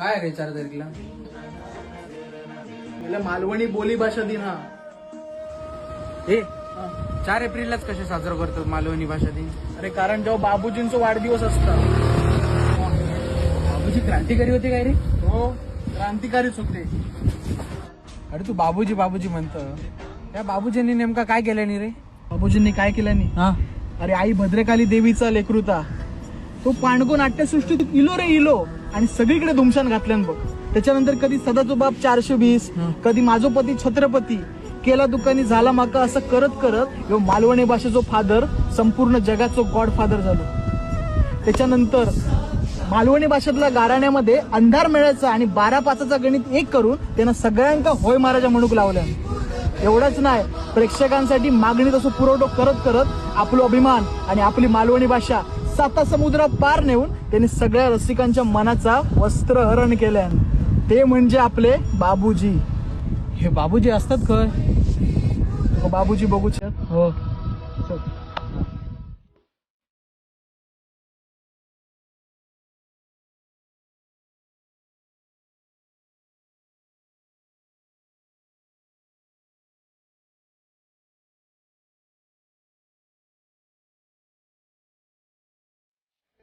काय रे 4 तारखेला? मालवणी बोली भाषा दिन हा. हे 4 एप्रिललाच कसे साजरा करतात मालवणी भाषा दिन? अरे कारण जेव्हा बाबूजींचा वाढदिवस असता. बाबूजी क्रांतिकारी होते काय रे? हो, क्रांतिकारीच होते. अरे तू बाबूजी बाबूजी म्हणतो, त्या बाबूजींनी नेमका काय केलं नाही रे? बाबूजींनी काय केलं नाही? हा, अरे आई भद्रकाली देवीचा लेकरूता तो पांडगो नाट्यसृष्टीत इलो रे इलो आणि सगळीकडे धुमशान घातल्यान बघ. त्याच्यानंतर कधी सदाचो बाप 420, कधी माझो पती छत्रपती केला दुकानी झाला माका असं करत करत मालवणी भाषेचो फादर संपूर्ण जगाचो गॉडफादर झालो. त्याच्यानंतर मालवणी भाषेतल्या गाराण्यामध्ये अंधार मिळायचा आणि 12-5चा गणित एक करून त्यांना सगळ्यांका होय महाराजा म्हणूक लावल्या. एवढंच नाही, प्रेक्षकांसाठी मागणी तसं पुरवठा करत करत आपलो अभिमान आणि आपली मालवणी भाषा 7 समुद्र पार नेऊन त्यांनी सगळ्या रसिकांच्या मनाचा वस्त्रहरण केल्या. ते म्हणजे आपले बाबूजी. हे बाबूजी असतात काय? बाबूजी बघूचे हो. चल.